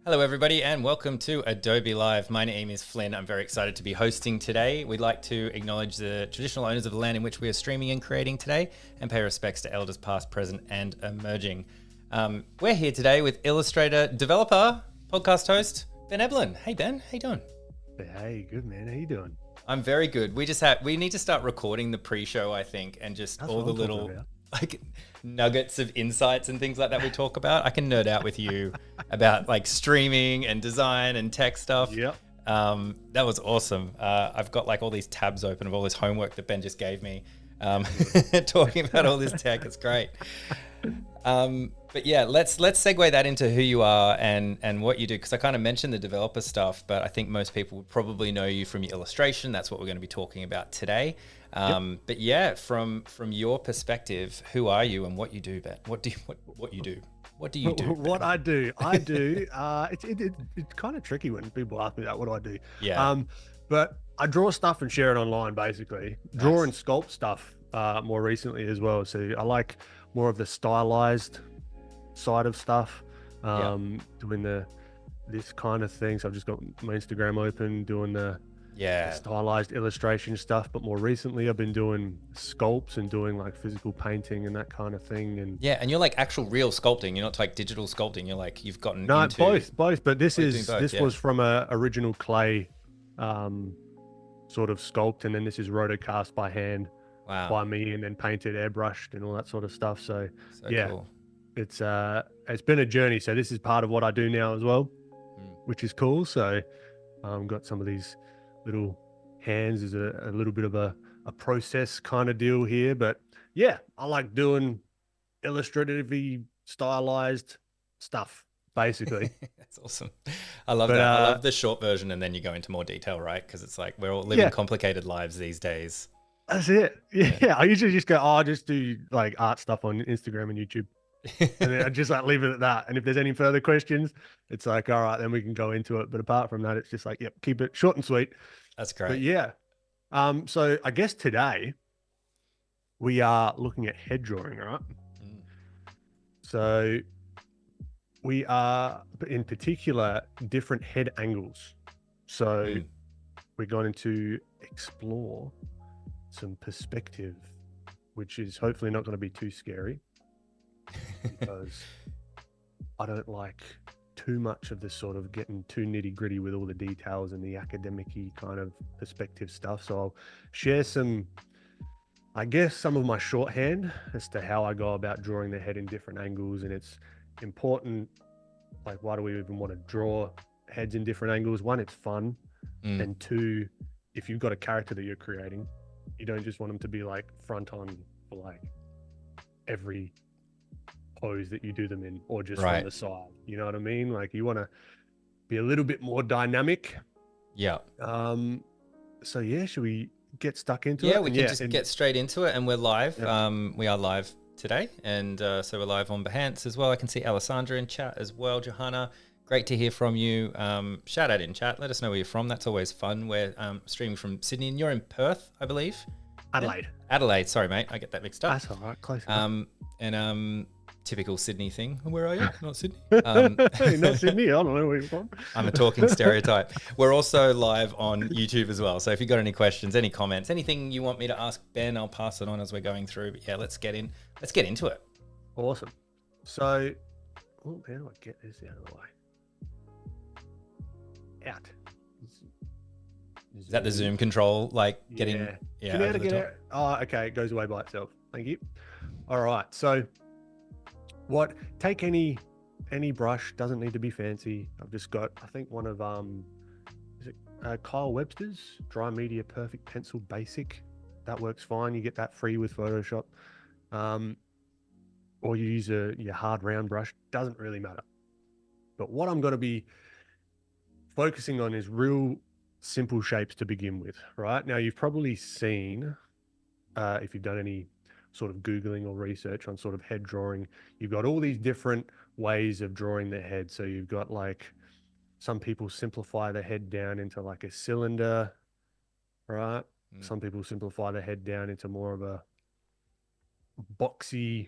Hello, everybody, and welcome to Adobe Live. My name is Flynn. I'm very excited to be hosting today. We'd like to acknowledge the traditional owners of the land in which we are streaming and creating today and pay respects to elders past, present, and emerging. We're here today with illustrator, developer, podcast host, Ben Eblen. Hey, Ben. How you doing? Hey, good, man. How you doing? I'm very good. We need to start recording the pre-show, I think, and just That's all what the I'm talking little about. like nuggets of insights and things like that we talk about. I can nerd out with you about like streaming and design and tech stuff. Yep. That was awesome. I've got like all these tabs open of all this homework that Ben just gave me, talking about all this tech. It's great. But yeah, let's segue that into who you are and what you do, because I kind of mentioned the developer stuff, but I think most people would probably know you from your illustration. That's what we're going to be talking about today. But yeah, from your perspective, who are you and what you do, Ben? What do you do? What do you do? What I do, it's kind of tricky when people ask me that. What do I do? Yeah. But I draw stuff and share it online, basically. Nice. Draw and sculpt stuff more recently as well. So I like more of the stylized side of stuff, doing this kind of thing. So I've just got my Instagram open, doing the stylized illustration stuff. But more recently, I've been doing sculpts and doing like physical painting and that kind of thing. And yeah, and you're like actual real sculpting. You're not like digital sculpting. You're like you've gotten no, into both. But this both, was from a original clay sort of sculpt, and then this is rotocast by hand. Wow. By me, and then painted, airbrushed, and all that sort of stuff. So yeah, cool. it's been a journey. So this is part of what I do now as well, which is cool. So got some of these little hands as a little bit of a process kind of deal here. But yeah, I like doing illustratively stylized stuff, basically. That's awesome. I love that. I love the short version, and then you go into more detail, right? Because it's like we're all living complicated lives these days. That's it. Yeah. I usually just go, I just do like art stuff on Instagram and YouTube. And then I just like leave it at that. And if there's any further questions, it's like, all right, then we can go into it. But apart from that, it's just like, yep, keep it short and sweet. That's great. But yeah. So I guess today we are looking at head drawing, right? So we are in particular different head angles. So we're going to explore some perspective, which is hopefully not going to be too scary, because I don't like too much of this sort of getting too nitty gritty with all the details and the academic-y kind of perspective stuff. So I'll share some of my shorthand as to how I go about drawing the head in different angles. And it's important, like, why do we even want to draw heads in different angles? One, it's fun. And two, if you've got a character that you're creating, you don't just want them to be like front on for like every pose that you do them in, or just from the side. You know what I mean? Like you want to be a little bit more dynamic. Yeah. So yeah, should we get stuck into it? Yeah, we can just get straight into it, and we're live. Yep. We are live today, and so we're live on Behance as well. I can see Alessandra in chat as well. Johanna, great to hear from you. Shout out in chat. Let us know where you're from. That's always fun. We're streaming from Sydney, and you're in Perth, I believe. Adelaide. Adelaide. Sorry, mate. I get that mixed up. That's all right. Close enough. And typical Sydney thing. Where are you? Not Sydney. Not Sydney. I don't know where you're from. I'm a talking stereotype. We're also live on YouTube as well. So if you've got any questions, any comments, anything you want me to ask Ben, I'll pass it on as we're going through. But yeah, let's get into it. Awesome. So, how do I get this out of the way? Out. Is that the zoom control? Like getting over the top? Oh, okay. It goes away by itself. Thank you. All right. So take any brush, doesn't need to be fancy. I've just got, I think, one of is it Kyle Webster's Dry Media Perfect Pencil Basic. That works fine. You get that free with Photoshop. Or you use your hard round brush, doesn't really matter. But what I'm going to be focusing on is real simple shapes to begin with, right? Now, you've probably seen, if you've done any sort of Googling or research on sort of head drawing, you've got all these different ways of drawing the head. So you've got like, some people simplify the head down into like a cylinder, right? Some people simplify the head down into more of a boxy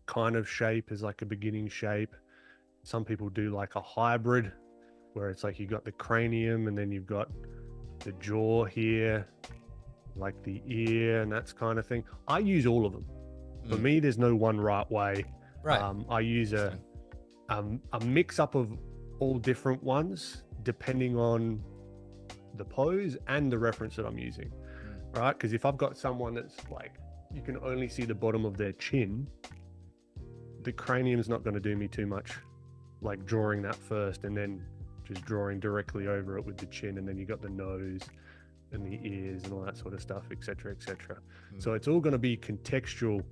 kind of shape as like a beginning shape. Some people do like a hybrid where it's like you got the cranium and then you've got the jaw here, like the ear and that's kind of thing. I use all of them. For me, there's no one right way. Right. I use a mix up of all different ones depending on the pose and the reference that I'm using, right? Because if I've got someone that's like, you can only see the bottom of their chin, the cranium's not going to do me too much, like drawing that first and then just drawing directly over it with the chin, and then you got the nose and the ears and all that sort of stuff, etc., etc. So it's all going to be contextual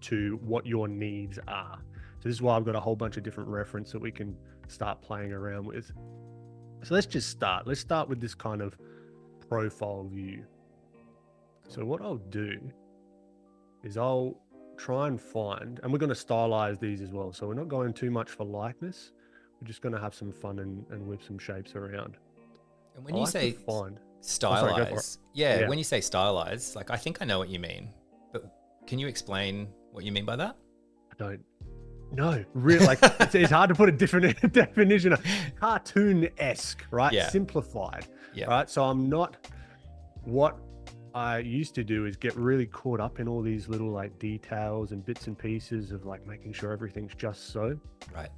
to what your needs are. So this is why I've got a whole bunch of different reference that we can start playing around with. So let's just start. Let's start with this kind of profile view. So what I'll do is I'll try and find, and we're going to stylize these as well. So we're not going too much for likeness. We're just going to have some fun and whip some shapes around. And when you say stylize, when you say stylize, like I think I know what you mean, but can you explain what you mean by that? I don't. No, really, like it's hard to put a different definition. Cartoon-esque, right? Yeah. Simplified, yeah. Right? So I'm not, what I used to do is get really caught up in all these little like details and bits and pieces of like making sure everything's just so. Right.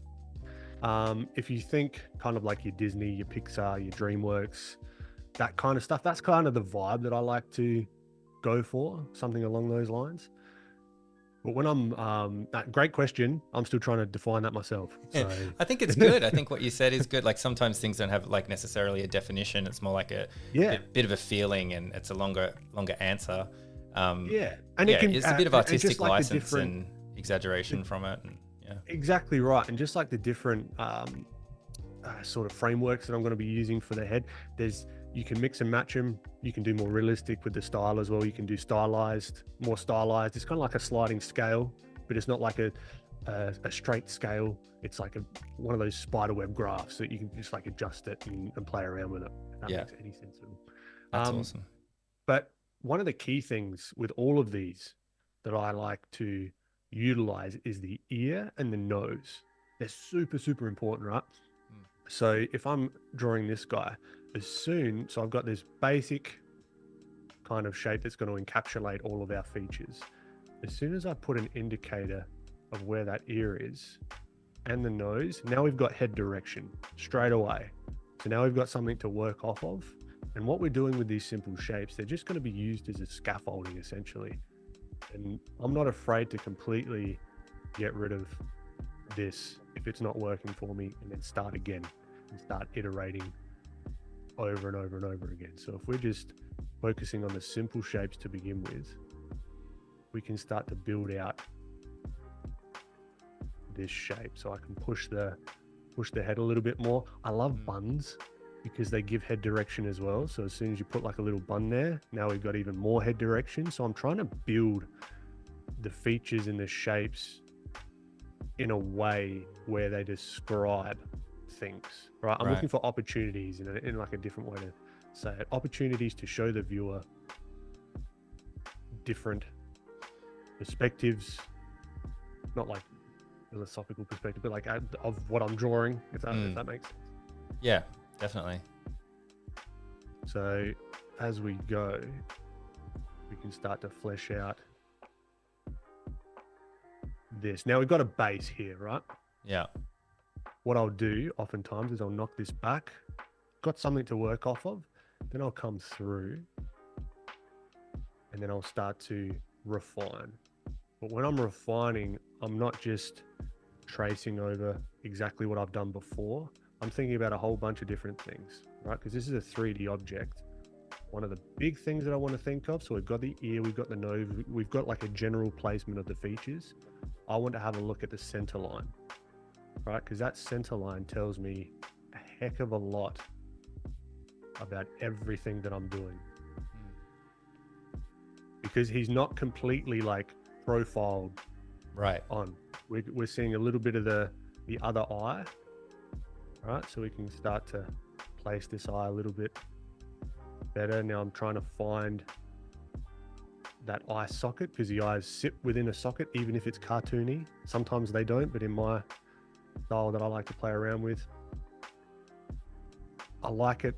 If you think kind of like your Disney, your Pixar, your DreamWorks, that kind of stuff, that's kind of the vibe that I like to go for, something along those lines. But when I'm, great question. I'm still trying to define that myself. So. I think it's good. I think what you said is good. Like sometimes things don't have like necessarily a definition. It's more like a bit of a feeling, and it's a longer answer. And it can, it's a bit of artistic like license and exaggeration from it. And, exactly right. And just like the different sort of frameworks that I'm going to be using for the head, you can mix and match them. You can do more realistic with the style as well. You can do stylized, more stylized. It's kind of like a sliding scale, but it's not like a straight scale. It's like one of those spiderweb graphs that you can just like adjust it and play around with it. If that makes any sense at all. That's awesome. But one of the key things with all of these that I like to utilize is the ear and the nose. They're super, super important, right? So if I'm drawing this guy, so I've got this basic kind of shape that's going to encapsulate all of our features. As soon as I put an indicator of where that ear is and the nose, now we've got head direction straight away. So now we've got something to work off of. And what we're doing with these simple shapes, they're just going to be used as a scaffolding essentially. And I'm not afraid to completely get rid of this if it's not working for me, and then start again and start iterating over and over and over again. So if we're just focusing on the simple shapes to begin with, we can start to build out this shape. So I can push the head a little bit more. I love buns because they give head direction as well. So as soon as you put like a little bun there, now we've got even more head direction. So I'm trying to build the features and the shapes in a way where they describe things, right? I'm looking for opportunities in like a different way to say it. Opportunities to show the viewer different perspectives, not like philosophical perspective, but like of what I'm drawing, if that makes sense. Yeah, definitely. So as we go, we can start to flesh out this. Now we've got a base here, right? Yeah. What I'll do oftentimes is I'll knock this back, got something to work off of, then I'll come through and then I'll start to refine. But when I'm refining, I'm not just tracing over exactly what I've done before. I'm thinking about a whole bunch of different things, right? Because this is a 3D object. One of the big things that I want to think of, so we've got the ear, we've got the nose, we've got like a general placement of the features. I want to have a look at the center line, right? Because that center line tells me a heck of a lot about everything that I'm doing. Because he's not completely like profiled on. We're seeing a little bit of the other eye, right? So we can start to place this eye a little bit better. Now I'm trying to find that eye socket because the eyes sit within a socket, even if it's cartoony. Sometimes they don't, but in my style that I like to play around with. I like it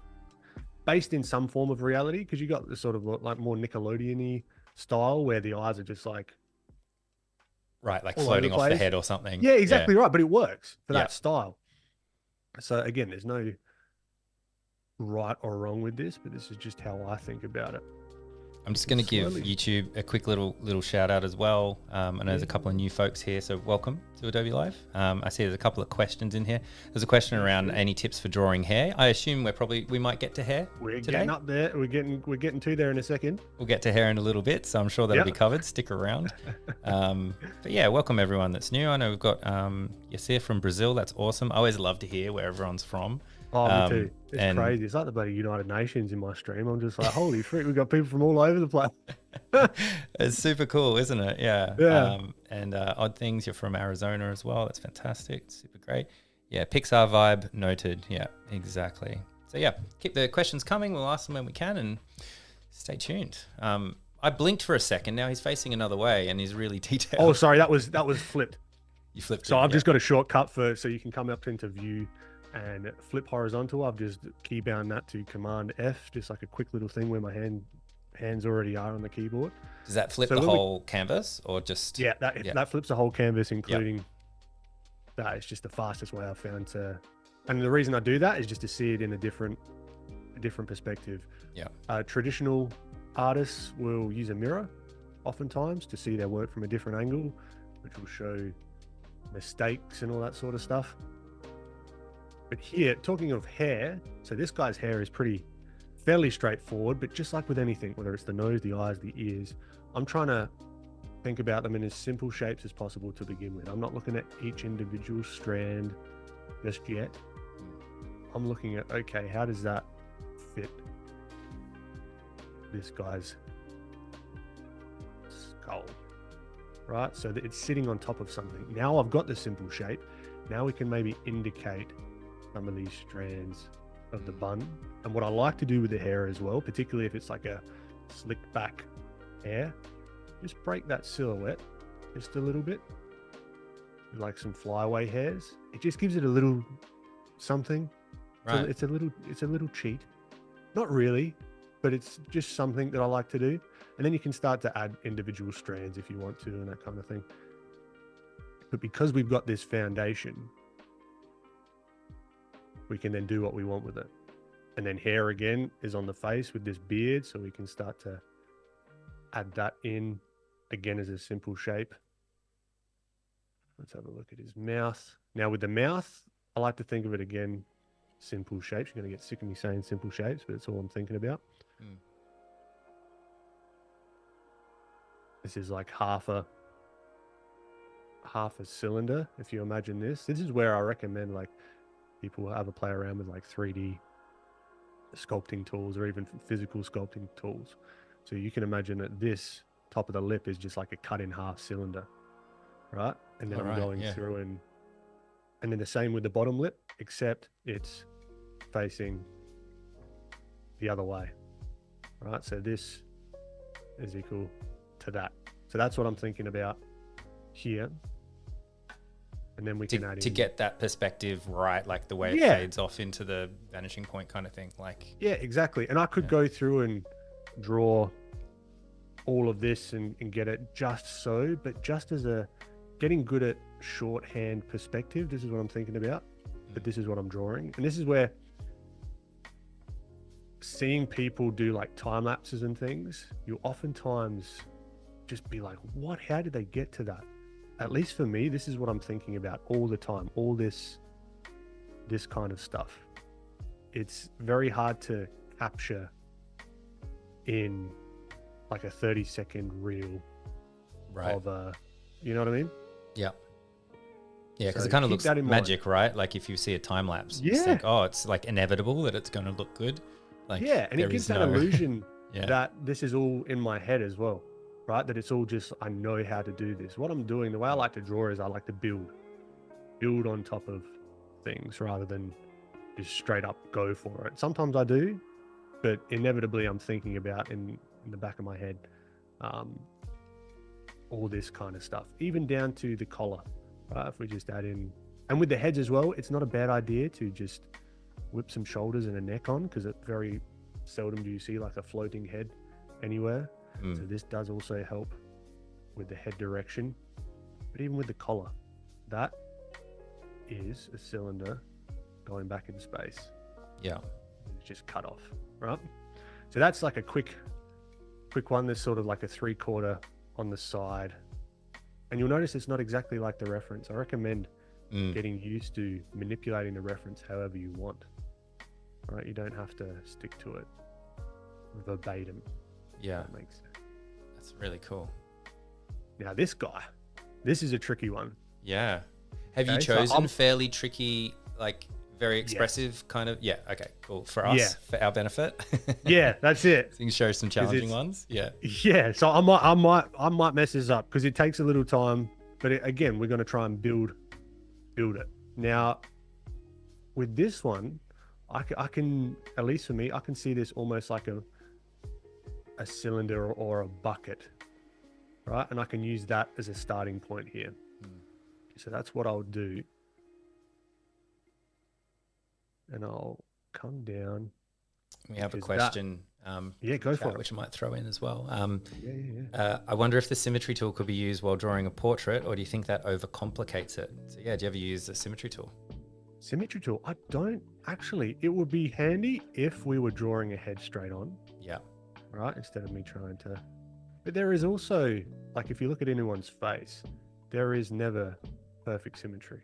based in some form of reality, because you got this sort of like more Nickelodeon-y style where the eyes are just like Right, like all over floating the off the place. head or something. Yeah, exactly right. But it works for Yeah. that style. So again, there's no right or wrong with this, but this is just how I think about it. I'm just going to give Slowly. YouTube a quick little shout out as well. I know there's a couple of new folks here, so welcome to Adobe Live. I see there's a couple of questions in here. There's a question around any tips for drawing hair. I assume we might get to hair We're today. getting up there. We're getting to there in a second. We'll get to hair in a little bit, so I'm sure that'll be covered. Stick around. But yeah, welcome everyone that's new. I know we've got Yasir from Brazil. That's awesome. I always love to hear where everyone's from. Oh, me too. It's crazy. It's like the bloody United Nations in my stream. I'm just like, holy freak, we've got people from all over the place. It's super cool, isn't it? Yeah. Yeah. And Odd Things, you're from Arizona as well. That's fantastic. Super great. Yeah, Pixar vibe noted. Yeah, exactly. So yeah, keep the questions coming. We'll ask them when we can, and stay tuned. I blinked for a second. Now he's facing another way, and he's really detailed. Oh, sorry, that was flipped. You flipped. So I've just got a shortcut so you can come up into view and flip horizontal. I've just keybound that to Command F, just like a quick little thing where my hands already are on the keyboard. Does that flip the whole canvas or just? Yeah, that flips the whole canvas, including that. It's just the fastest way I've found to, and the reason I do that is just to see it in a different perspective. Yeah. Traditional artists will use a mirror oftentimes to see their work from a different angle, which will show mistakes and all that sort of stuff. But here, talking of hair, so this guy's hair is fairly straightforward, but just like with anything, whether it's the nose, the eyes, the ears, I'm trying to think about them in as simple shapes as possible to begin with. I'm not looking at each individual strand just yet. I'm looking at, okay, how does that fit this guy's skull, right? So that it's sitting on top of something. Now I've got the simple shape. Now we can maybe indicate some of these strands of the bun. And what I like to do with the hair as well, particularly if it's like a slick back hair, just break that silhouette just a little bit, like some flyaway hairs. It just gives it a little something. Right. So it's a little cheat. Not really, but it's just something that I like to do. And then you can start to add individual strands if you want to and that kind of thing. But because we've got this foundation, we can then do what we want with it. And then hair again is on the face with this beard, so we can start to add that in again as a simple shape. Let's have a look at his mouth. Now with the mouth, I like to think of it again, simple shapes. You're going to get sick of me saying simple shapes, but it's all I'm thinking about. This is like half a cylinder. If you imagine this is where I recommend like people have a play around with like 3D sculpting tools or even physical sculpting tools. So you can imagine that this top of the lip is just like a cut in half cylinder, right? And then I'm going through and then the same with the bottom lip, except it's facing the other way, right? So this is equal to that. So that's what I'm thinking about here. And then we can add to in, get that perspective right, like the way it fades off into the vanishing point kind of thing. Like exactly. And I could go through and draw all of this and get it just so, but just as a getting good at shorthand perspective, this is what I'm thinking about. But this is what I'm drawing. And this is where seeing people do like time lapses and things, you oftentimes just be like, what, how did they get to that? At least for me, this is what I'm thinking about all the time, all this kind of stuff. It's very hard to capture in like a 30-second reel of a, you know what I mean? Yeah. Yeah, because it kind of looks magic, right? Like if you see a time lapse, you think, oh, it's like inevitable that it's going to look good. Like, and it gives that illusion that this is all in my head as well. Right? That it's all just, I know how to do this. What I'm doing, the way I like to draw is I like to build on top of things rather than just straight up go for it. Sometimes I do, but inevitably I'm thinking about in the back of my head, all this kind of stuff, even down to the collar, right? If we just add in And with the heads as well, it's not a bad idea to just whip some shoulders and a neck on, because it very seldom do you see like a floating head anywhere. So this does also help with the head direction. But even with the collar, that is a cylinder going back in space. Yeah. It's just cut off, right? So that's like a quick one. There's sort of like a 3/4 on the side. And you'll notice it's not exactly like the reference. I recommend getting used to manipulating the reference however you want, right? You don't have to stick to it verbatim. Yeah. That makes sense. That's really cool. Now this guy, this is a tricky one. Yeah. Have you Okay, so chosen fairly tricky, like very expressive kind of? Yeah. Okay, cool. For us, for our benefit. Yeah, that's it. So you can show some challenging ones. Yeah. Yeah. So I might mess this up because it takes a little time, but again, we're going to try and build it. Now, with this one, I can, at least for me, I can see this almost like a cylinder or a bucket, right? And I can use that as a starting point here. So that's what I'll do. And I'll come down. We have a question. Go for it. Which I might throw in as well. Yeah. I wonder if the symmetry tool could be used while drawing a portrait, or do you think that overcomplicates it? So yeah, do you ever use the symmetry tool? Symmetry tool? I don't actually. It would be handy if we were drawing a head straight on. Yeah. Right? Instead of me trying to. But there is also, like, if you look at anyone's face, there is never perfect symmetry.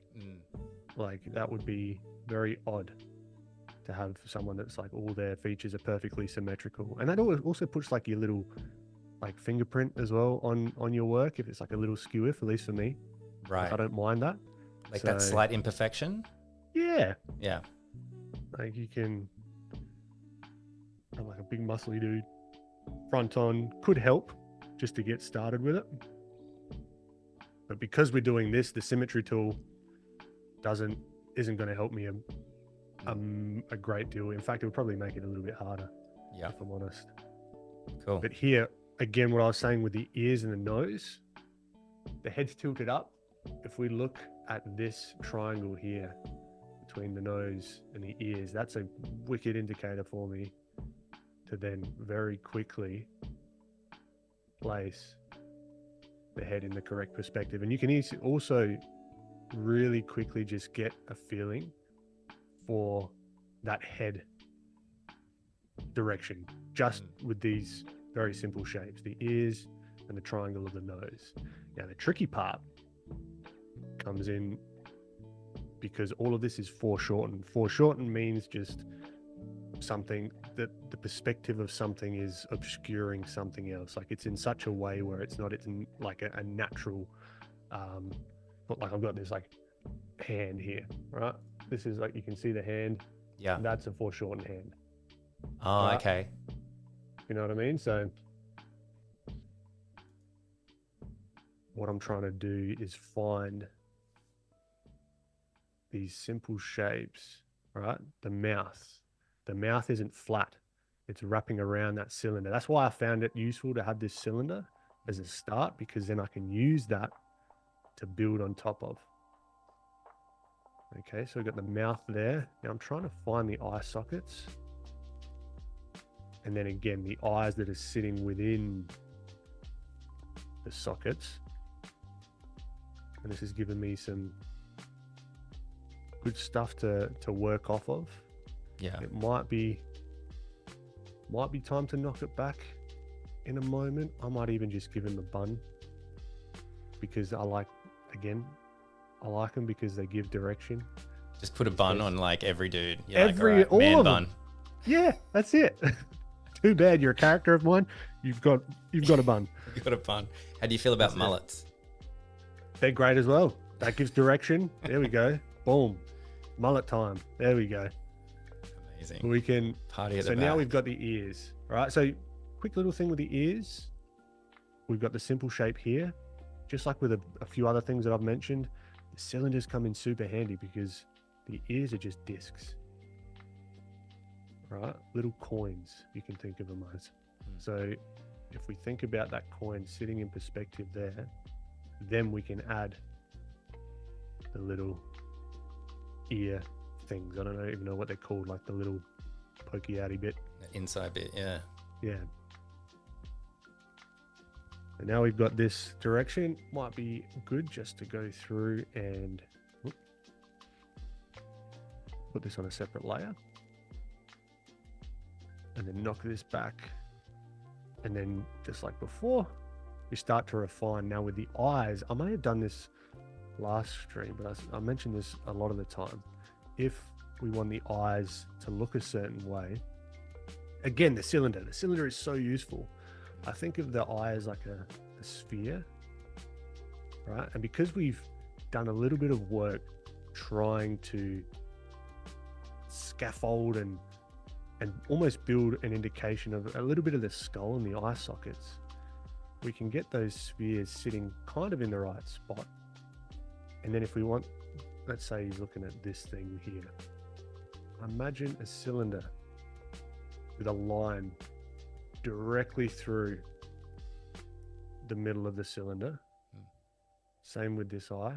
Like, that would be very odd to have someone that's like all their features are perfectly symmetrical. And that also puts like your little like fingerprint as well on your work, if it's like a little skew, at least for me. Right. I don't mind that. Like that slight imperfection? Yeah. Yeah. Like you can, I'm like a big muscly dude. Front on could help just to get started with it. But because we're doing this, the symmetry tool isn't going to help me a great deal. In fact, it would probably make it a little bit harder. Yeah. If I'm honest. Cool. But here, again, what I was saying with the ears and the nose, the head's tilted up. If we look at this triangle here between the nose and the ears, that's a wicked indicator for me to then very quickly place the head in the correct perspective. And you can also really quickly just get a feeling for that head direction just with these very simple shapes, the ears and the triangle of the nose. Now the tricky part comes in because all of this is foreshortened. Foreshortened means just something that the perspective of something is obscuring something else. Like it's in such a way where it's in like a natural, but like I've got this like hand here, right? This is like, you can see the hand. Yeah. That's a foreshortened hand. Oh, right? okay. You know what I mean? So what I'm trying to do is find these simple shapes, right? The mouth isn't flat. It's wrapping around that cylinder. That's why I found it useful to have this cylinder as a start, because then I can use that to build on top of. Okay, so we've got the mouth there. Now I'm trying to find the eye sockets. And then again, the eyes that are sitting within the sockets. And this has given me some good stuff to work off of. Yeah. It might be time to knock it back in a moment. I might even just give him a bun, because I like them because they give direction. Just put a bun on like every dude. You're like, all man of bun. Them. Yeah, that's it. Too bad you're a character of mine. You've got a bun. You've got a bun. How do you feel about mullets? They're great as well. That gives direction. There we go. Boom. Mullet time. There we go. Amazing. We can party at the back. So now we've got the ears, right? So quick little thing with the ears. We've got the simple shape here. Just like with a few other things that I've mentioned, the cylinders come in super handy because the ears are just discs, right? Little coins, you can think of them as. So if we think about that coin sitting in perspective there, then we can add the little ear things. I don't even know what they're called, like the little pokey outy bit. The inside bit, yeah. Yeah. And now we've got this direction. Might be good just to go through and put this on a separate layer. And then knock this back. And then just like before, we start to refine. Now with the eyes, I may have done this last stream, but I mentioned this a lot of the time. If we want the eyes to look a certain way, again, the cylinder is so useful. I think of the eye as like a sphere, right? And because we've done a little bit of work trying to scaffold and almost build an indication of a little bit of the skull and the eye sockets, we can get those spheres sitting kind of in the right spot. And then if we want, let's say he's looking at this thing here. Imagine a cylinder with a line directly through the middle of the cylinder. Same with this eye.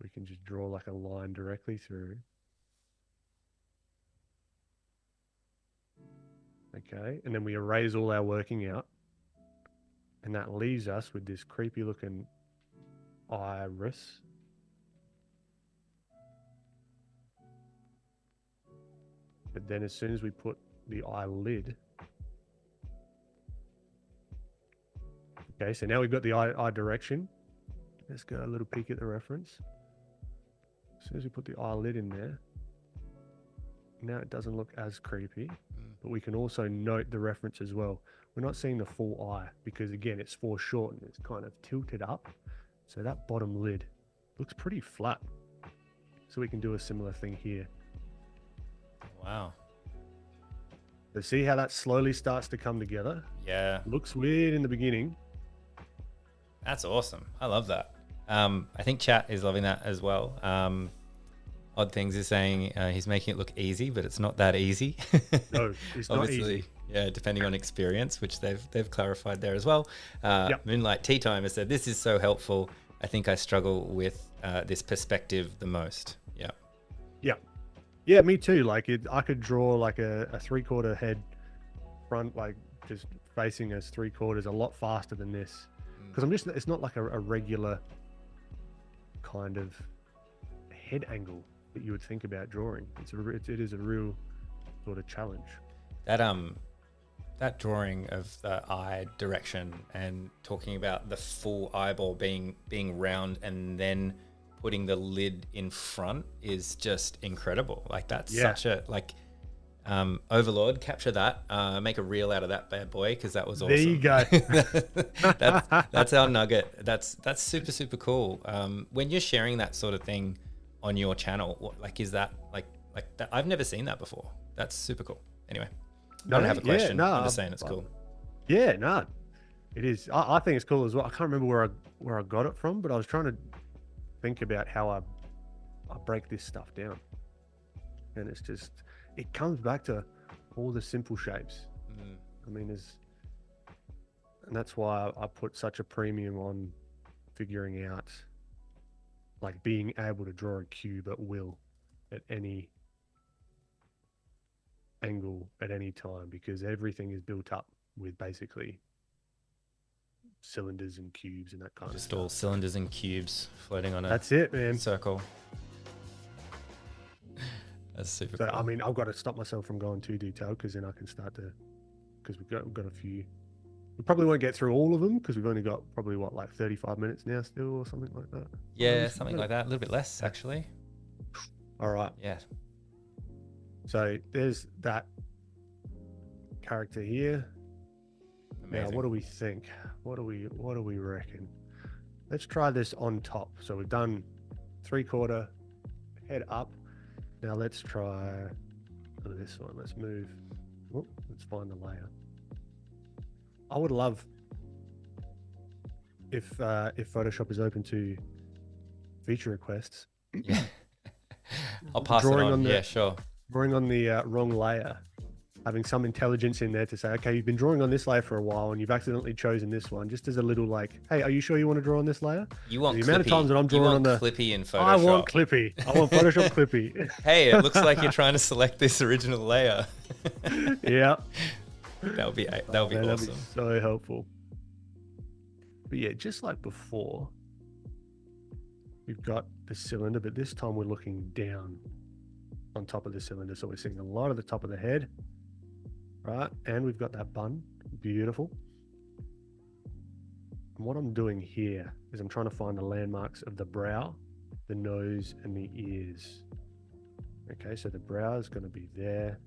We can just draw like a line directly through. Okay, and then we erase all our working out. And that leaves us with this creepy looking iris. But then as soon as we put the eyelid, okay, so now we've got the eye direction. Let's go a little peek at the reference. As soon as we put the eyelid in there, now it doesn't look as creepy, but we can also note the reference as well. We're not seeing the full eye because again, it's foreshortened. It's kind of tilted up. So that bottom lid looks pretty flat. So we can do a similar thing here. Wow. So see how that slowly starts to come together? Yeah. Looks weird in the beginning. That's awesome. I love that. I think chat is loving that as well. Odd Things is saying he's making it look easy, but it's not that easy. No, it's not easy. Yeah, depending on experience, which they've clarified there as well. Yep. Moonlight Tea Time has said, this is so helpful. I think I struggle with this perspective the most. Yeah. Yeah. Yeah, me too. Like I could draw like a 3/4 head front, like just facing us 3/4 a lot faster than this. Because it's not like a regular kind of head angle that you would think about drawing. It is a real sort of challenge. That drawing of the eye direction and talking about the full eyeball being round and then putting the lid in front is just incredible. Like that's such a Overlord, capture that, make a reel out of that bad boy, because that was awesome. There you go. that's our nugget. That's super, super cool. When you're sharing that sort of thing on your channel, is that like that? I've never seen that before. That's super cool. Anyway, I don't have a question. I'm just saying it's cool. Yeah, no, it is. I think it's cool as well. I can't remember where I got it from, but I was trying to think about how I break this stuff down, and it comes back to all the simple shapes. I mean, and that's why I put such a premium on figuring out, like being able to draw a cube at will, at any angle, at any time, because everything is built up with basically cylinders and cubes and that kind of stuff. Just all cylinders and cubes floating on That's it, man. Circle. That's super cool. I mean, I've got to stop myself from going too detailed, because then I can start to, because we've got a few. We probably won't get through all of them, because we've only got probably 35 minutes now still, or something like that. Yeah, something like that. A little bit less, actually. All right. Yeah. So there's that character here. Amazing. Now, what do we think? What do we reckon? Let's try this on top. So we've done 3/4 head up. Now let's try this one. Let's move. Let's find the layer. I would love if Photoshop is open to feature requests. Yeah. I'll pass it on. Yeah, sure. Drawing on the wrong layer. having some intelligence in there to say, okay, you've been drawing on this layer for a while and you've accidentally chosen this one, just as a little like, hey, are you sure you want to draw on this layer? You want the Clippy. amount of times that I'm drawing on the Clippy in Photoshop. I want Clippy. I want Photoshop Clippy. Hey, it looks like you're trying to select this original layer. Yeah. That would be awesome. That'd be so helpful. But yeah, just like before, we've got the cylinder, but this time we're looking down on top of the cylinder. So we're seeing a lot of the top of the head, right? And we've got that bun, beautiful. And what I'm doing here is I'm trying to find the landmarks of the brow, the nose, and the ears. Okay, so the brow is going to be there.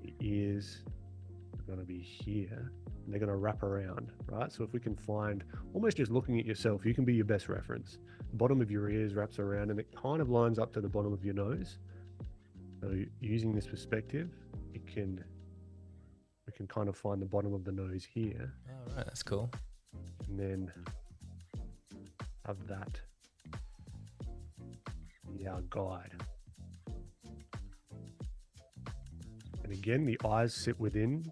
The ears are going to be here. And they're going to wrap around, right? So if we can find, almost just looking at yourself, you can be your best reference. The bottom of your ears wraps around and it kind of lines up to the bottom of your nose. So using this perspective, we can kind of find the bottom of the nose here. All right, that's cool. And then have that be our guide. And again, the eyes sit within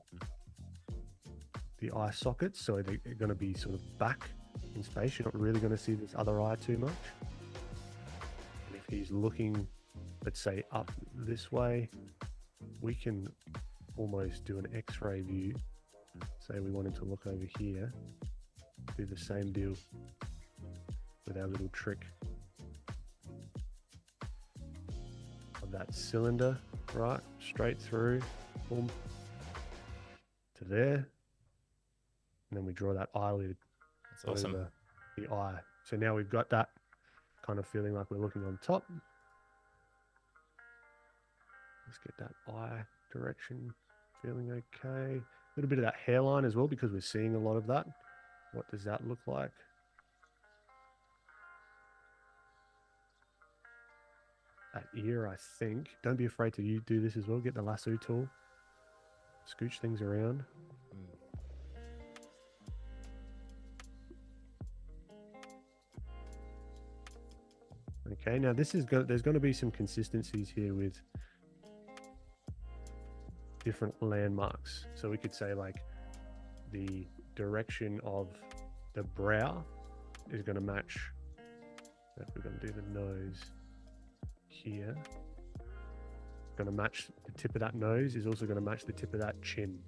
the eye sockets, so they're going to be sort of back in space. You're not really going to see this other eye too much. And if he's looking, let's say, up this way, we can almost do an X-ray view. Say we wanted to look over here, do the same deal with our little trick of that cylinder, right? Straight through, boom, to there. And then we draw that eyelid over the eye. So now we've got that kind of feeling like we're looking on top. Let's get that eye direction feeling okay. A little bit of that hairline as well, because we're seeing a lot of that. What does that look like? That ear, I think. Don't be afraid to do this as well. Get the lasso tool. Scooch things around. Okay, now this is there's going to be some consistencies here with different landmarks. So we could say like the direction of the brow is going to match. If we're going to do the nose here, going to match the tip of that nose is also going to match the tip of that chin.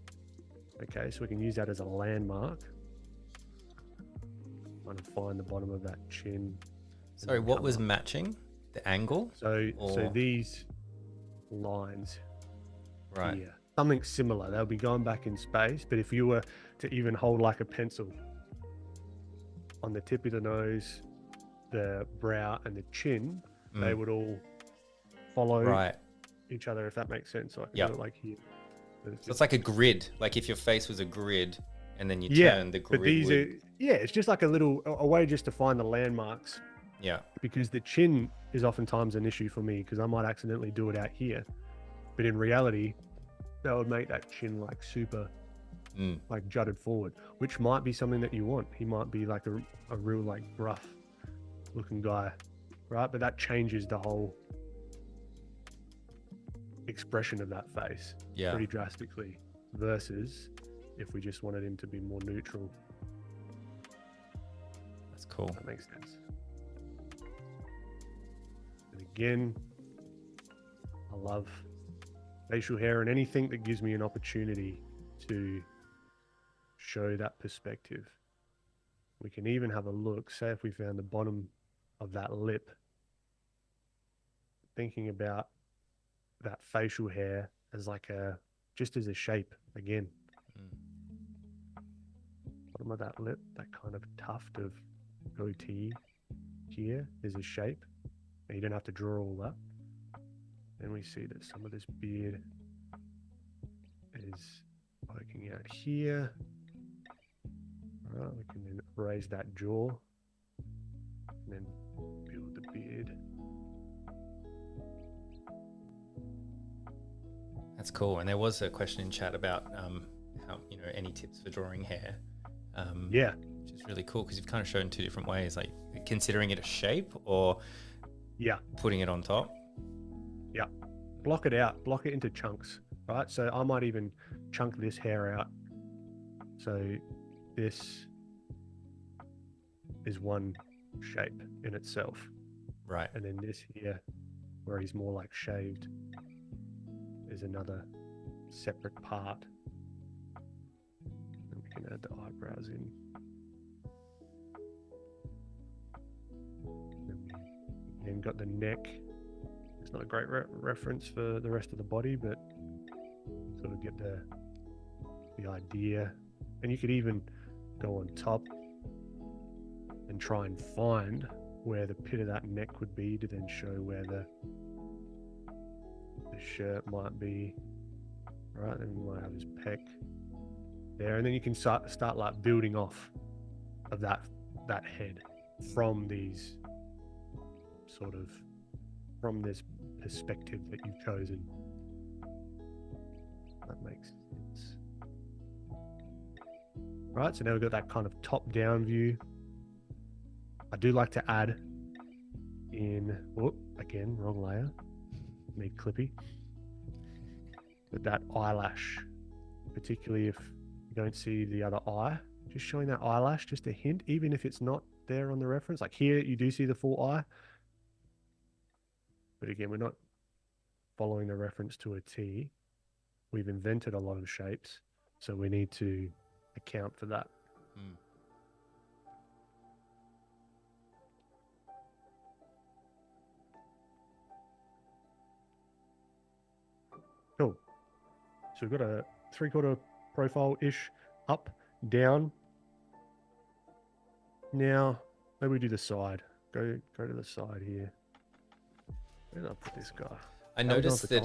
Okay, so we can use that as a landmark. Kind of find the bottom of that chin. Sorry, what was matching? The angle? So these lines, right here, something similar. They'll be going back in space, but if you were to even hold like a pencil on the tip of the nose, the brow, and the chin, they would all follow each other, if that makes sense. So I can do it like here. So it's like a grid. Like if your face was a grid, and then you turn the grid. But these are it's just like a way just to find the landmarks. Yeah. Because the chin is oftentimes an issue for me, because I might accidentally do it out here, but in reality, that would make that chin like super, like jutted forward, which might be something that you want. He might be like a real like rough looking guy, right? But that changes the whole expression of that face pretty drastically, versus if we just wanted him to be more neutral. That's cool. That makes sense. And again, I love facial hair and anything that gives me an opportunity to show that perspective. We can even have a look, say if we found the bottom of that lip, thinking about that facial hair as like just as a shape again. Bottom of that lip, that kind of tuft of goatee here is a shape. And you don't have to draw all that. Then we see that some of this beard is poking out here. All right, we can then raise that jaw and then build the beard. That's cool. And there was a question in chat about how, any tips for drawing hair. Which is really cool, because you've kind of shown two different ways, like considering it a shape or putting it on top. Block it out, block it into chunks. right? So I might even chunk this hair out. So this is one shape in itself. Right. And then this here, where he's more like shaved, is another separate part. And we can add the eyebrows in. And got the neck. It's not a great reference for the rest of the body, but sort of get the idea. And you could even go on top and try and find where the pit of that neck would be to then show where the shirt might be. Right, then we might have his pec there, and then you can start like building off of that head from these sort of from this perspective that you've chosen. That makes sense. Right, so now we've got that kind of top-down view. I do like to add in, again, wrong layer, made clippy. But that eyelash, particularly if you don't see the other eye, just showing that eyelash, just a hint, even if it's not there on the reference. Like here, you do see the full eye. But again, we're not following the reference to a T. We've invented a lot of shapes, so we need to account for that. Mm. Cool. So we've got a 3/4 profile-ish, up, down. Now, maybe we do the side. Go to the side here. Where did I put this guy? I noticed that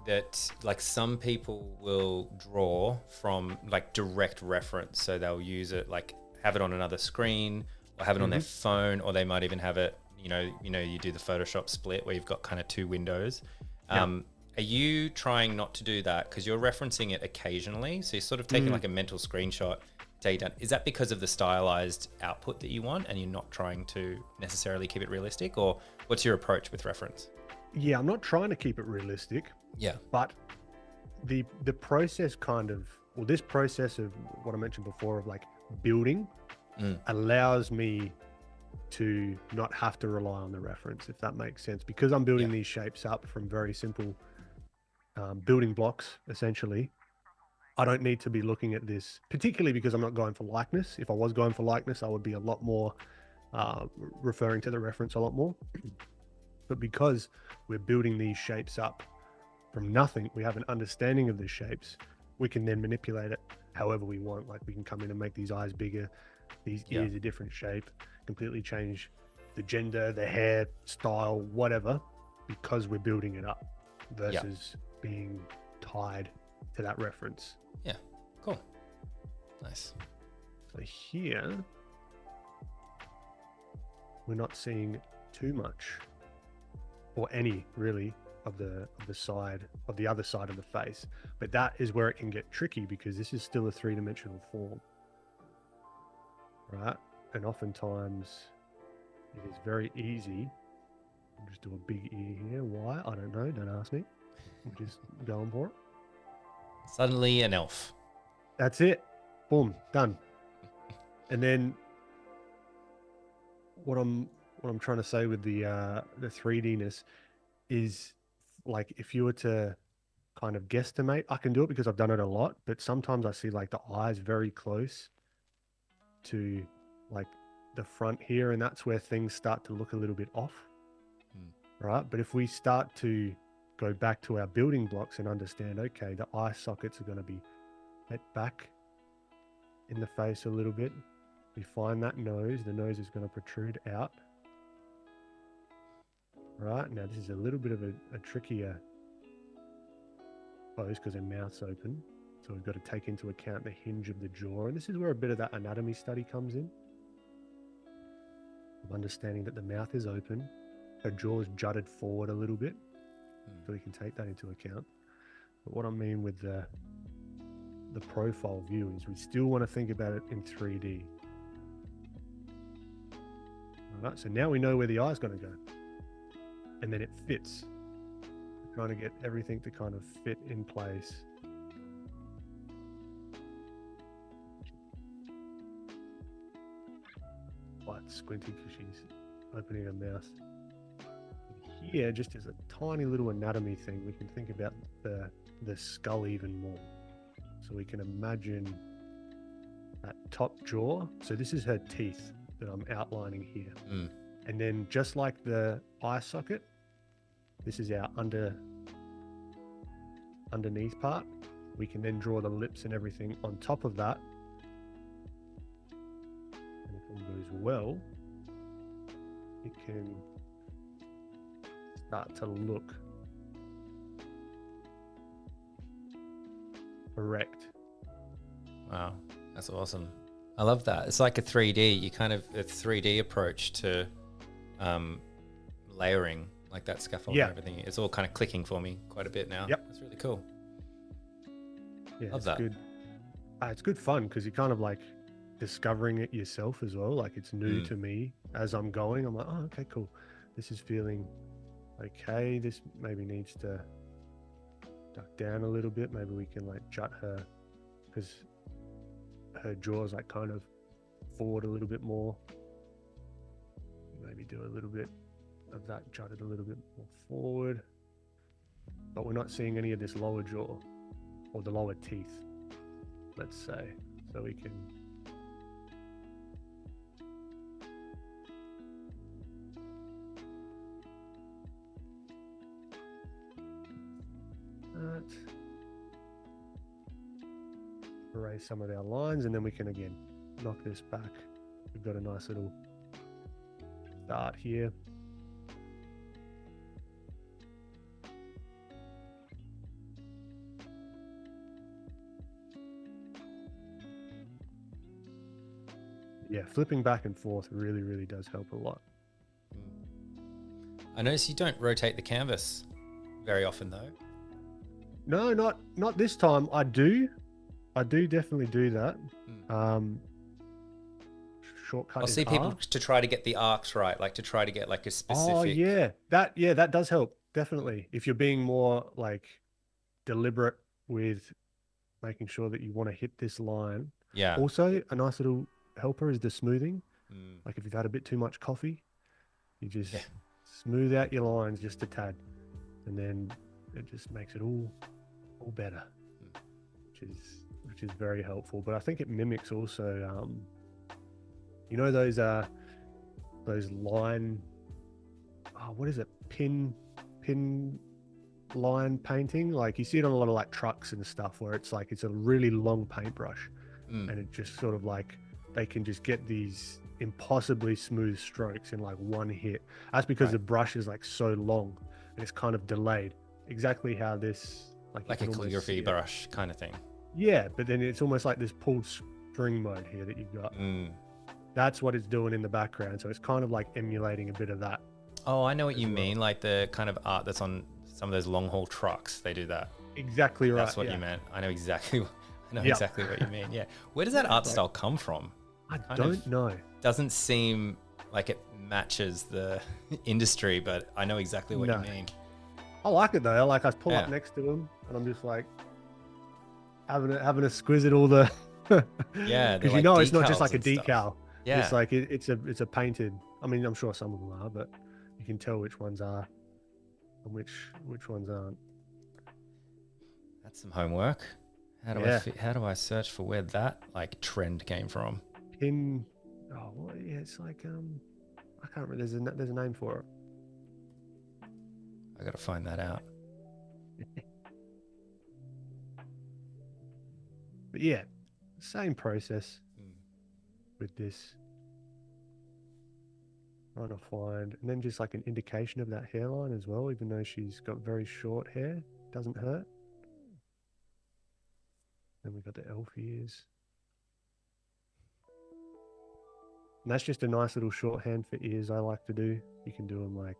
that like some people will draw from like direct reference, so they'll use it like have it on another screen or have it on their phone, or they might even have it. You do the Photoshop split where you've got kind of two windows. Are you trying not to do that because you're referencing it occasionally? So you're sort of taking like a mental screenshot. Is that because of the stylized output that you want and you're not trying to necessarily keep it realistic, or what's your approach with reference? Yeah, I'm not trying to keep it realistic. Yeah. But the process this process of what I mentioned before of like building allows me to not have to rely on the reference, if that makes sense, because I'm building these shapes up from very simple building blocks, essentially. I don't need to be looking at this, particularly because I'm not going for likeness. If I was going for likeness, I would be a lot more referring to the reference a lot more. But because we're building these shapes up from nothing, we have an understanding of the shapes. We can then manipulate it however we want. Like we can come in and make these eyes bigger, these ears a different shape, completely change the gender, the hair style, whatever, because we're building it up versus being tied to that reference. Yeah, cool. Nice. So here, we're not seeing too much or any really of the other side of the face, but that is where it can get tricky because this is still a three-dimensional form, right? And oftentimes it is very easy. I'll just do a big ear here. Why? I don't know. Don't ask me. I'm just going for it. Suddenly an elf. That's it. Boom, done. And then what I'm trying to say with the 3D-ness is, like, if you were to kind of guesstimate, I can do it because I've done it a lot, but sometimes I see like the eyes very close to like the front here, and that's where things start to look a little bit off, right? But if we start to go back to our building blocks and understand, okay, the eye sockets are going to be let back in the face a little bit. We find that nose, the nose is going to protrude out. Right, now this is a little bit of a trickier pose because her mouth's open. So we've got to take into account the hinge of the jaw. And this is where a bit of that anatomy study comes in. Of understanding that the mouth is open, her jaw is jutted forward a little bit. So we can take that into account. But what I mean with the profile view is we still want to think about it in 3D. All right, so now we know where the eye's going to go. And then it fits. trying to get everything to kind of fit in place. Quite squinty because she's opening her mouth. Here, just as a tiny little anatomy thing, we can think about the skull even more. So we can imagine that top jaw. So this is her teeth that I'm outlining here. And then just like the eye socket, this is our underneath part. We can then draw the lips and everything on top of that. And if all goes well, it can start to look correct. Wow, that's awesome. I love that. It's like a 3D. You kind of a 3D approach to layering, like that scaffold and everything. It's all kind of clicking for me quite a bit now. Yep, that's really cool. Yeah, love it's that. Good. It's good fun because you're kind of like discovering it yourself as well. Like it's new to me as I'm going. I'm like, oh, okay, cool. This is feeling okay. This maybe needs to duck down a little bit. Maybe we can like jut her, because her jaw's like kind of forward a little bit more. Maybe do a little bit of that jutted a little bit more forward. But we're not seeing any of this lower jaw or the lower teeth, let's say. So we can erase some of our lines, and then we can again knock this back. We've got a nice little start here. Yeah, flipping back and forth really, really does help a lot. I notice you don't rotate the canvas very often though. No, not this time. I do definitely do that. Shortcut. I'll see people to try to get the arcs right, like to try to get like a specific. Oh yeah, that does help definitely. If you're being more like deliberate with making sure that you want to hit this line. Yeah. Also, a nice little helper is the smoothing. Like if you've had a bit too much coffee, you just smooth out your lines just a tad, and then it just makes it all better, which is very helpful. But I think it mimics also, you know, those line, what is it? Pin line painting. Like you see it on a lot of like trucks and stuff where it's like, it's a really long paintbrush and it just sort of like, they can just get these impossibly smooth strokes in like one hit. That's because the brush is like so long and it's kind of delayed. Exactly how this, like a calligraphy brush kind of thing. Yeah, but then it's almost like this pulled string mode here that you've got. That's what it's doing in the background. So it's kind of like emulating a bit of that. Oh, I know what you mean. Like the kind of art that's on some of those long haul trucks. They do that. Exactly right. That's what you meant. I know exactly. Exactly what you mean. Yeah. Where does that art style come from? I don't know. Doesn't seem like it matches the industry, but I know exactly what you mean. I like it though. I pull up next to them and I'm just like having a squiz at all the yeah, because like it's not just like a decal. Stuff. Yeah, it's like it's a painted. I mean, I'm sure some of them are, but you can tell which ones are and which ones aren't. That's some homework. How do I search for where that like trend came from? It's like I can't remember. There's a name for it. I gotta find that out. But yeah, same process with this. Trying to find, and then just like an indication of that hairline as well, even though she's got very short hair, doesn't hurt. Then we got the elf ears. And that's just a nice little shorthand for ears I like to do. You can do them like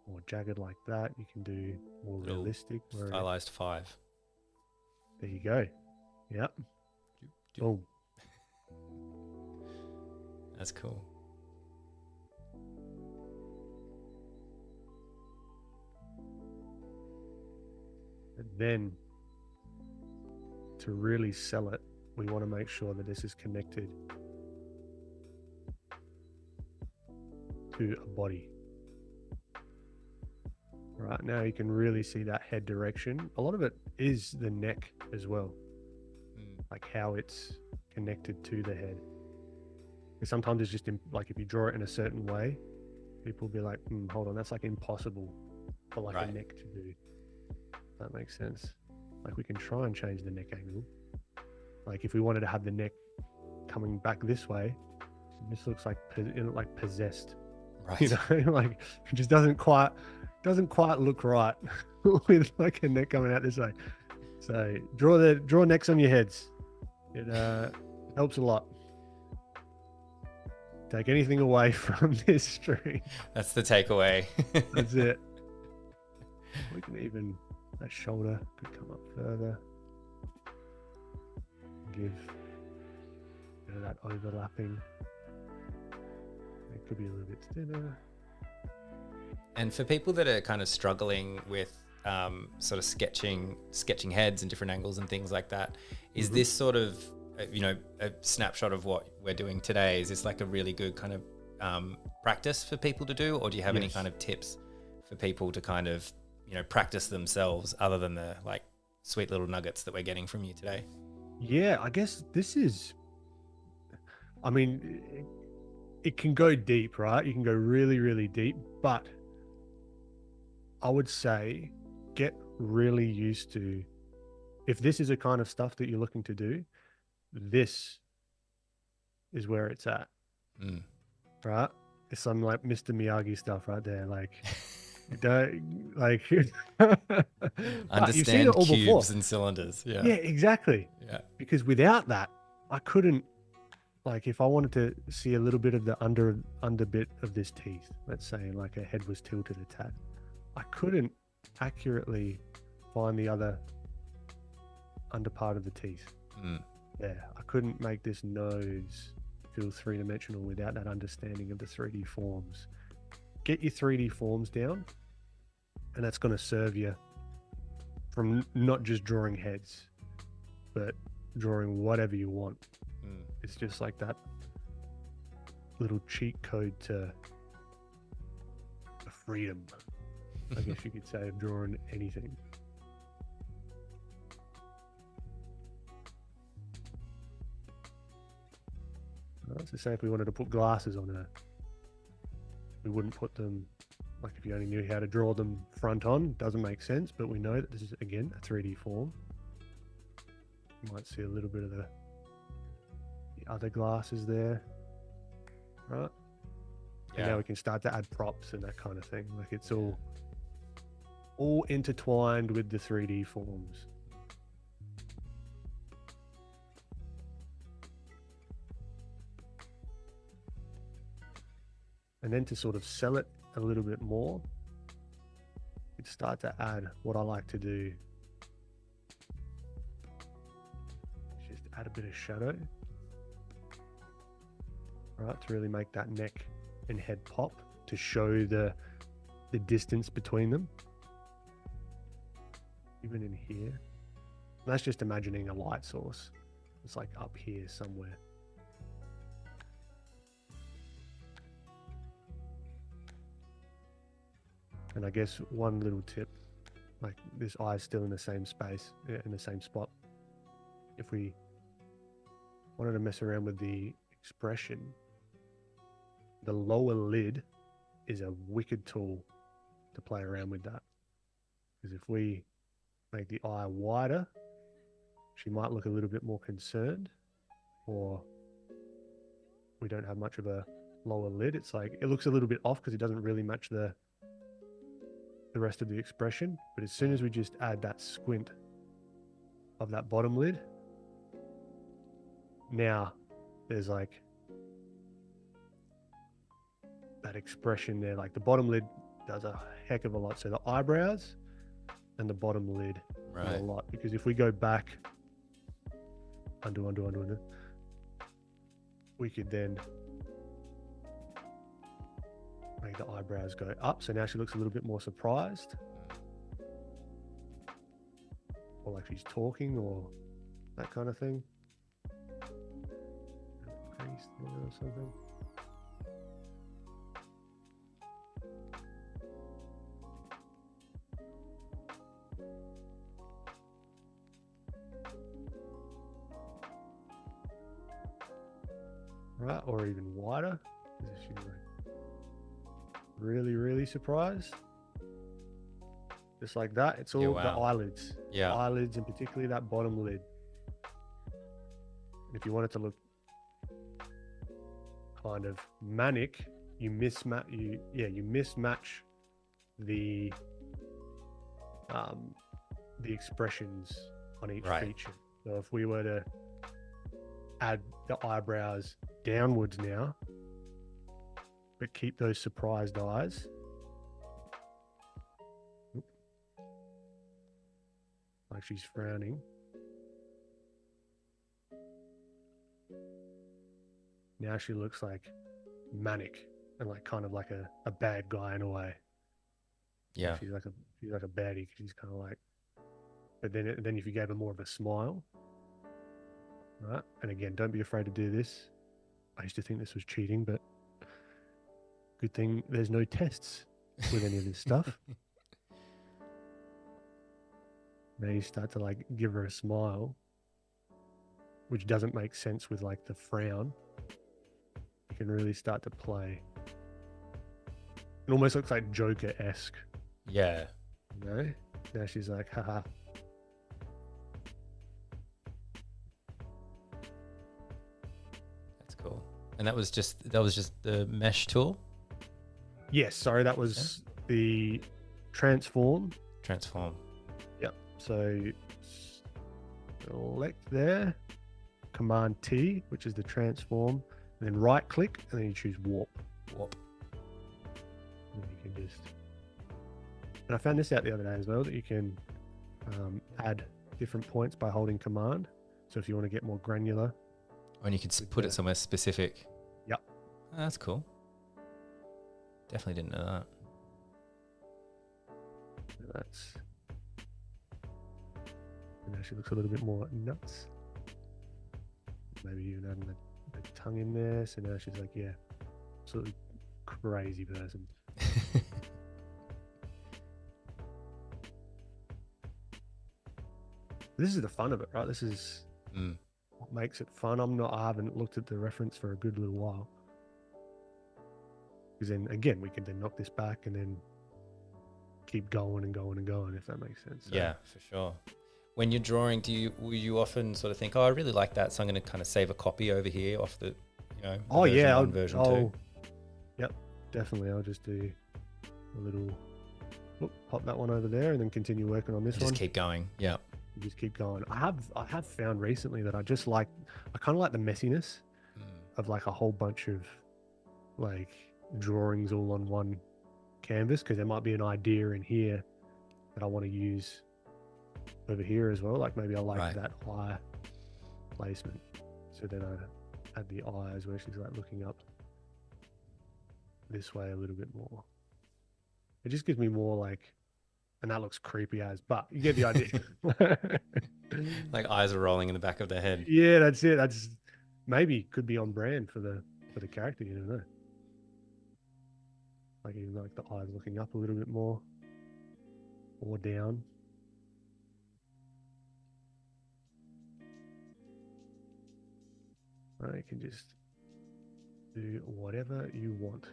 more jagged like that. You can do more realistic. Stylized 5. There you go. Yep. Boom. That's cool. And then to really sell it, we want to make sure that this is connected to a body. Right now you can really see that head direction. A lot of it is the neck as well, like how it's connected to the head. Because sometimes it's just like if you draw it in a certain way, people will be like, hold on, that's like impossible for like a neck to do. That makes sense. Like we can try and change the neck angle. Like if we wanted to have the neck coming back this way, this looks like possessed. Right. You know, like it just doesn't quite look right with like a neck coming out this way. So draw necks on your heads. It helps a lot. Take anything away from this stream. That's the takeaway. That's it. We can even, that shoulder could come up further. Give a bit of that overlapping. It could be a little bit thinner. And for people that are kind of struggling with sort of sketching heads and different angles and things like that, is this sort of, a snapshot of what we're doing today? Is this like a really good kind of practice for people to do? Or do you have any kind of tips for people to kind of, practice themselves other than the like sweet little nuggets that we're getting from you today? Yeah, I guess this is, I mean, it can go deep, right? You can go really, really deep, but I would say get really used to, if this is a kind of stuff that you're looking to do, this is where it's at, right? It's some like Mr. Miyagi stuff right there. Like, don't like understand you've seen it all cubes before. and cylinders. Yeah, exactly. Yeah, because without that, I couldn't, like if I wanted to see a little bit of the under bit of this teeth, let's say like a head was tilted a tad, I couldn't accurately find the other under part of the teeth. There, I couldn't make this nose feel three-dimensional without that understanding of the 3D forms. Get your 3D forms down, and that's going to serve you from not just drawing heads, but drawing whatever you want. It's just like that little cheat code to freedom, I guess you could say, of drawing anything. So say if we wanted to put glasses on her, we wouldn't put them, like if you only knew how to draw them front on, doesn't make sense, but we know that this is, again, a 3D form. You might see a little bit of the other glasses there, right? Yeah. And now we can start to add props and that kind of thing. Like it's all intertwined with the 3D forms. And then to sort of sell it a little bit more, you'd start to add what I like to do. Just add a bit of shadow, right? To really make that neck and head pop, to show the distance between them. Even in here. And that's just imagining a light source. It's like up here somewhere. And I guess one little tip, like this eye is still in the same space, in the same spot. If we wanted to mess around with the expression, the lower lid is a wicked tool to play around with that. Because if we make the eye wider, she might look a little bit more concerned, or we don't have much of a lower lid. It's like, it looks a little bit off because it doesn't really match the rest of the expression. But as soon as we just add that squint of that bottom lid, now there's like that expression there. Like the bottom lid does a heck of a lot. So the eyebrows and the bottom lid do a lot, because if we go back, undo, we could then make the eyebrows go up. So now she looks a little bit more surprised. or like she's talking or that kind of thing. Crease there or something. Right, or even wider. Is she like really, really surprised? Just like that. It's all Yeah, the wow. eyelids. Yeah. Eyelids, and particularly that bottom lid. If you want it to look kind of manic, you mismatch the expressions on each Right. feature. So if we were to add the eyebrows downwards now, but keep those surprised eyes. Like she's frowning. Now she looks like manic and like kind of like a bad guy in a way. Yeah. She's like a baddie. She's kind of like, but then if you gave her more of a smile, right? And again, don't be afraid to do this. I used to think this was cheating, but good thing there's no tests with any of this stuff. Now you start to like give her a smile, which doesn't make sense with like the frown. You can really start to play. It almost looks like Joker-esque. Yeah. You know? Now she's like, haha. That's cool. And that was just the mesh tool? Yes, sorry, that was the transform. Transform. Yep. So select there, Command T, which is the transform, and then right click, and then you choose warp. Warp. And you can just, and I found this out the other day as well, that you can add different points by holding Command. So if you want to get more granular. And you could put it somewhere specific. Yep. Oh, that's cool. Definitely didn't know that. That's, and now she looks a little bit more nuts. Maybe even adding the tongue in there. So now she's like, yeah, absolutely crazy person. This is the fun of it, right? This is what makes it fun. I haven't looked at the reference for a good little while. Because then again, we can then knock this back and then keep going and going and going, if that makes sense. So, yeah, for sure. When you're drawing, will you often sort of think, oh, I really like that, so I'm going to kind of save a copy over here off the, version 1, version 2? Yep, definitely. I'll just do a little, pop that one over there and then continue working on this one. Just keep going. Yeah. Just keep going. I have found recently that I kind of like the messiness of like a whole bunch of like drawings all on one canvas, because there might be an idea in here that I want to use over here as well. Like maybe I like that eye placement, so then I add the eyes where she's like looking up this way a little bit more. It just gives me more like, and that looks creepy as, but you get the idea. Like eyes are rolling in the back of their head. Yeah, that's it. That's maybe could be on brand for the character. You never know. Like even like the eyes looking up a little bit more or down. You can just do whatever you want.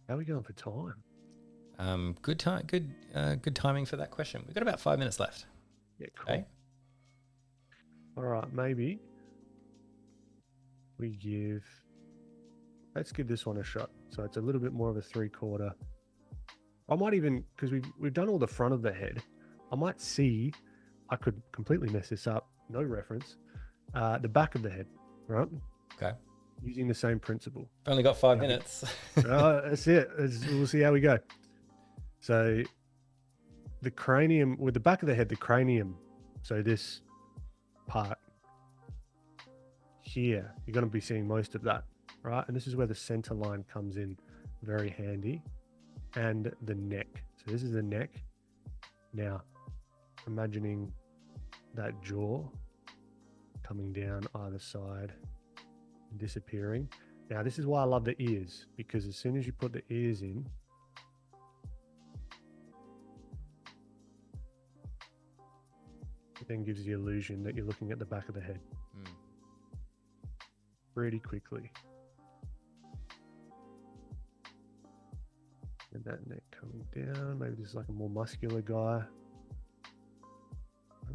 How are we going for time? Good timing for that question. We've got about 5 minutes left. Yeah, cool. Okay. All right, maybe let's give this one a shot. So it's a little bit more of a 3/4. I might even, because we've done all the front of the head, I could completely mess this up, no reference, the back of the head, right? Okay. Using the same principle. Only got 5 minutes. That's it. We'll see how we go. So the cranium, with the back of the head, the cranium, so this part here, you're going to be seeing most of that, right? And this is where the center line comes in very handy. And the neck. So this is the neck. Now, imagining that jaw coming down either side and disappearing. Now, this is why I love the ears, because as soon as you put the ears in, it then gives the illusion that you're looking at the back of the head pretty quickly. And that neck coming down. Maybe this is like a more muscular guy.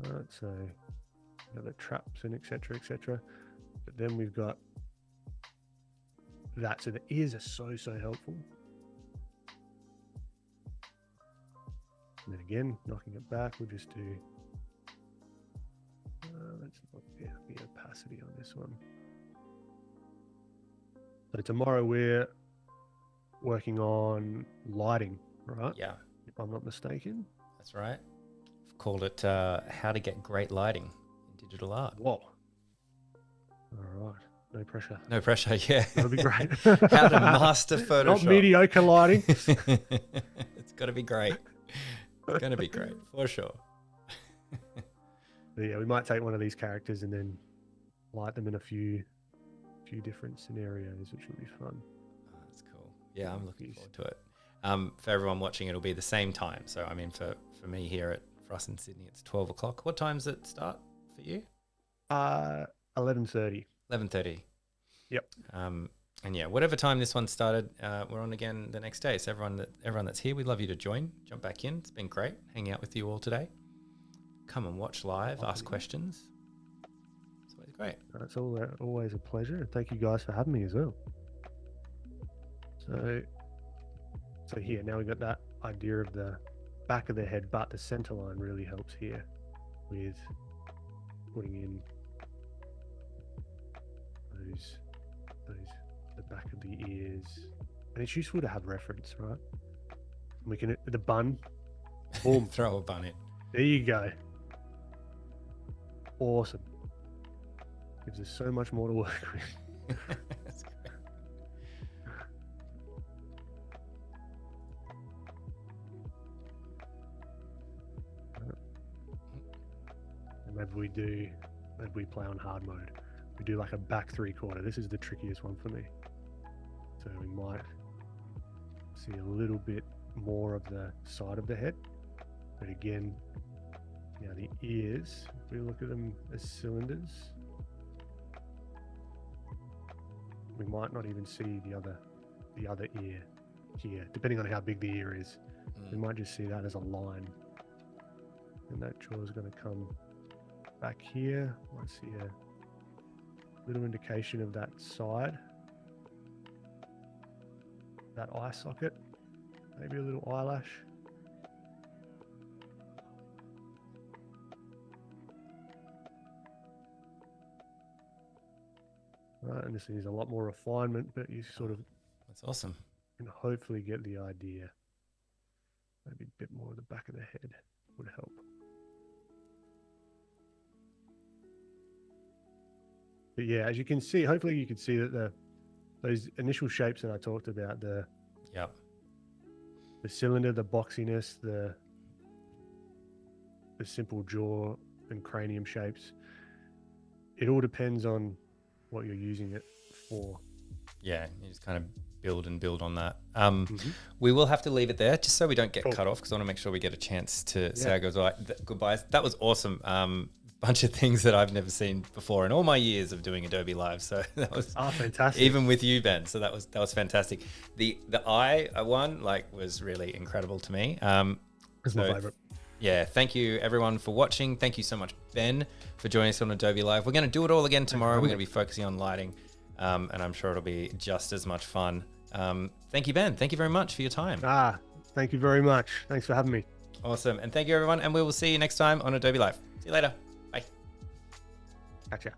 Alright, so we have the traps and etc. etc. But then we've got that. So the ears are so helpful. And then again, knocking it back, we'll just do. Let's look at the opacity on this one. So tomorrow we're working on lighting, right? Yeah. If I'm not mistaken. That's right. I've called it How to Get Great Lighting in Digital Art. Whoa. All right. No pressure. No pressure, yeah. That'll be great. How to master Photoshop. Not mediocre lighting. It's got to be great. It's going to be great, for sure. But yeah, we might take one of these characters and then light them in a few different scenarios, which will be fun. Oh, that's cool. Yeah, I'm looking forward to it. For everyone watching, it'll be the same time. So, I mean, for me here for us in Sydney, it's 12 o'clock. What time does it start for you? 11:30. 11:30. Yep. And yeah, whatever time this one started, we're on again the next day. So everyone that's here, we'd love you to join, jump back in. It's been great hanging out with you all today. Come and watch live, ask questions. It's always great. It's always a pleasure. Thank you guys for having me as well. So here, now we've got that idea of the back of the head, but the center line really helps here with putting in the back of the ears. And it's useful to have reference, right? We can, the bun, boom. Throw a bun in. There you go. Awesome. Gives us so much more to work with. That's great. And maybe we play on hard mode. We do like a back 3/4. This is the trickiest one for me. So we might see a little bit more of the side of the head. But again, now the ears, if we look at them as cylinders, we might not even see the other ear here, depending on how big the ear is. We might just see that as a line. And that jaw is going to come back here. Might see a little indication of that side, that eye socket, maybe a little eyelash. Right, and this needs a lot more refinement, but you sort of That's awesome. can hopefully get the idea. Maybe a bit more of the back of the head would help. But yeah, as you can see, hopefully you can see that those initial shapes that I talked about, the cylinder, the boxiness, the simple jaw and cranium shapes, it all depends on what you're using it for. Yeah, you just kind of build on that. We will have to leave it there just so we don't get cut off, because I want to make sure we get a chance to say our goodbyes. That was awesome. Bunch of things that I've never seen before in all my years of doing Adobe Live. So that was fantastic. Even with you, Ben. So that was fantastic. The eye one was really incredible to me. It's my favorite. Yeah, thank you everyone for watching. Thank you so much, Ben, for joining us on Adobe Live. We're going to do it all again tomorrow. We're going to be focusing on lighting, and I'm sure it'll be just as much fun. Thank you, Ben. Thank you very much for your time. Thank you very much. Thanks for having me. Awesome. And thank you everyone. And we will see you next time on Adobe Live. See you later. Bye. Gotcha.